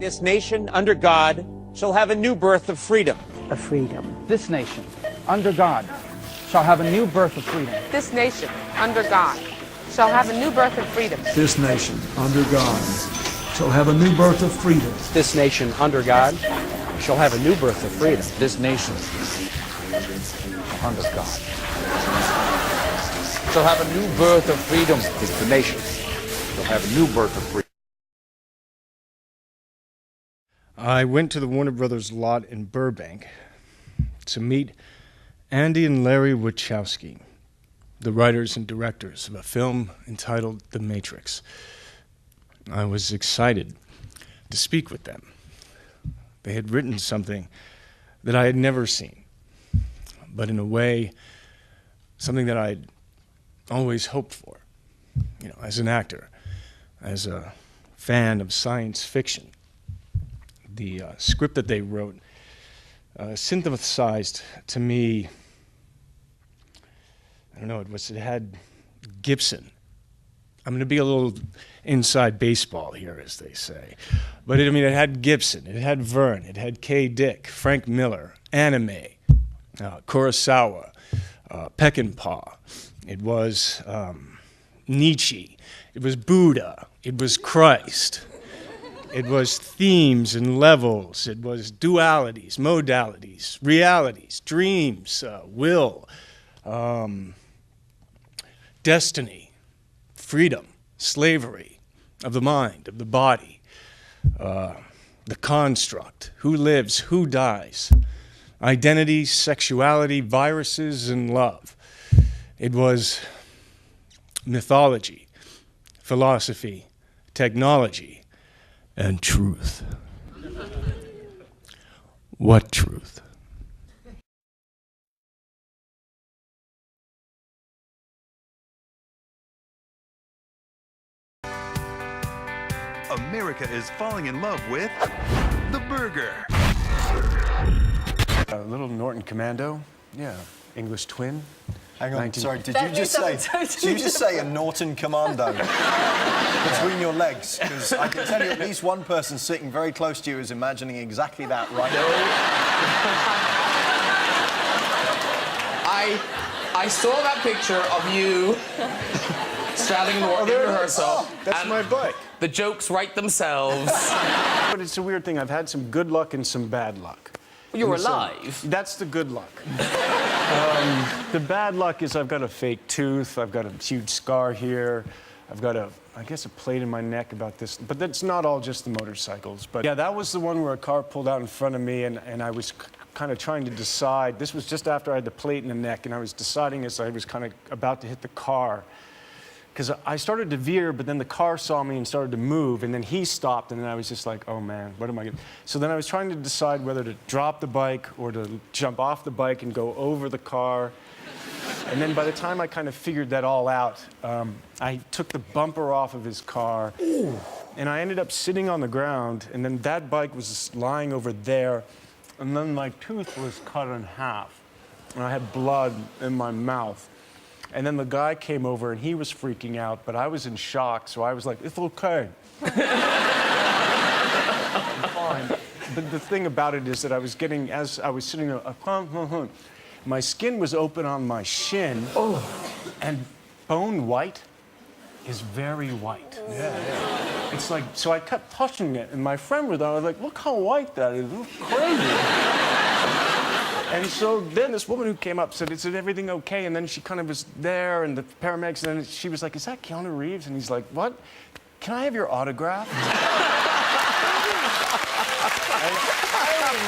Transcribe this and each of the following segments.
This nation, under God, shall have a new birth of freedom. Of freedom. This nation, under God, shall have a new birth of freedom. This nation, under God, shall have a new birth of freedom. This nation, under God, shall have a new birth of freedom. This nation, under God, shall have a new birth of freedom. This nation, under God, shall have a new birth of freedom. This nation shall have a new birth of freedom. I went to the Warner Brothers lot in Burbank to meet Andy and Larry Wachowski, the writers and directors of a film entitled The Matrix. I was excited to speak with them. They had written something that I had never seen, but in a way, something that I'd always hoped for, as an actor, as a fan of science fiction. The script that they wrote synthesized to me, it had Gibson. I'm going to be a little inside baseball here, as they say. But it had Gibson, it had Verne, it had K. Dick, Frank Miller, anime, Kurosawa, Peckinpah. It was Nietzsche. It was Buddha. It was Christ. It was themes and levels. It was dualities, modalities, realities, dreams, will, destiny, freedom, slavery of the mind, of the body, the construct, who lives, who dies, identity, sexuality, viruses, and love. It was mythology, philosophy, technology, and truth. What truth? America is falling in love with the burger. A little Norton Commando, English twin. Hang on, sorry, did you just say a Norton Commando between your legs? Because I can tell you at least one person sitting very close to you is imagining exactly that right now. I saw that picture of you straddling in rehearsal. That's my bike. The jokes write themselves. But it's a weird thing. I've had some good luck and some bad luck. You're alive. That's the good luck. The bad luck is I've got a fake tooth, I've got a huge scar here, I've got a plate in my neck about this, but that's not all just the motorcycles. But yeah, that was the one where a car pulled out in front of me and I was kind of trying to decide. This was just after I had the plate in the neck, and I was deciding as I was kind of about to hit the car. Because I started to veer, but then the car saw me and started to move, and then he stopped, and then I was just like, oh man, what am I going to do? So then I was trying to decide whether to drop the bike or to jump off the bike and go over the car. And then by the time I kind of figured that all out, I took the bumper off of his car, and I ended up sitting on the ground, and then that bike was just lying over there, and then my tooth was cut in half, and I had blood in my mouth. And then the guy came over, and he was freaking out, but I was in shock, so I was like, it's okay. I'm fine. But the thing about it is that I was getting, as I was sitting there, my skin was open on my shin, and bone white is very white. Yeah. It's like, so I kept touching it, and my friend was there, I was like, look how white that is, it's crazy. And so then this woman who came up said, is everything okay? And then she kind of was there, and the paramedics, and then she was like, is that Keanu Reeves? And he's like, what? Can I have your autograph? I was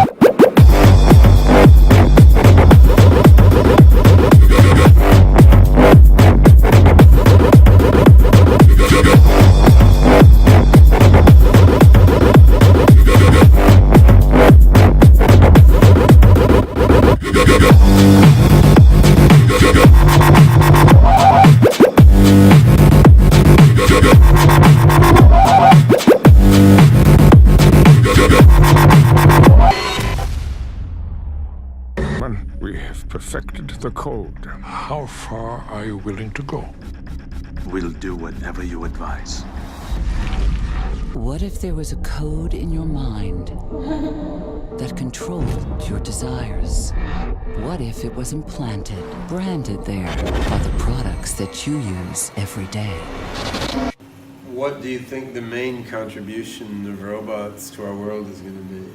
like, We have perfected the code. How far are you willing to go? We'll do whatever you advise. What if there was a code in your mind that controlled your desires? What if it was implanted, branded there by the products that you use every day? What do you think the main contribution of robots to our world is going to be?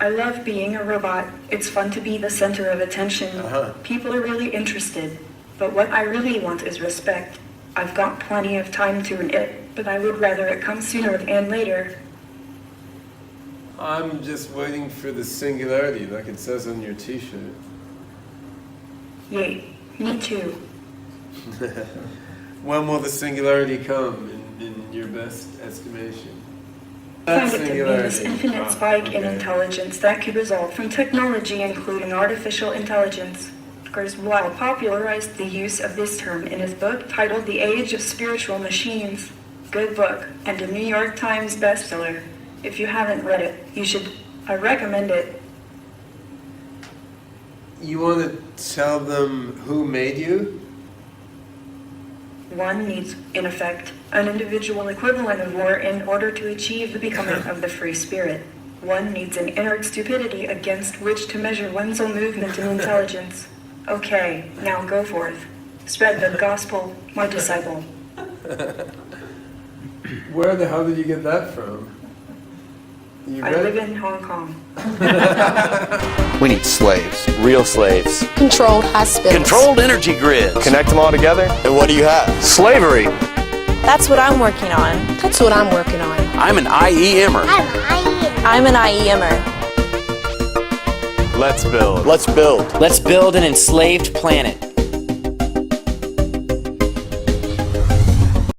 I love being a robot. It's fun to be the center of attention. People are really interested. But what I really want is respect. I've got plenty of time to earn it, but I would rather it come sooner than later. I'm just waiting for the singularity, like it says on your t-shirt. Yay, me too. When will the singularity come, in your best estimation? I find it to be this infinite spike in intelligence that could result from technology, including artificial intelligence. Weil popularized the use of this term in his book titled The Age of Spiritual Machines. Good book, and a New York Times bestseller. If you haven't read it, you should. I recommend it. You want to tell them who made you? One needs, in effect, an individual equivalent of war in order to achieve the becoming of the free spirit. One needs an inert stupidity against which to measure one's own movement and intelligence. Okay, now go forth. Spread the gospel, my disciple. Where the hell did you get that from? I live in Hong Kong. We need slaves. Real slaves. Controlled hospitals. Controlled energy grids. Connect them all together. And what do you have? Slavery. That's what I'm working on. That's what I'm working on. I'm an IEMer. I'm an IEMer. Let's build. Let's build. Let's build an enslaved planet.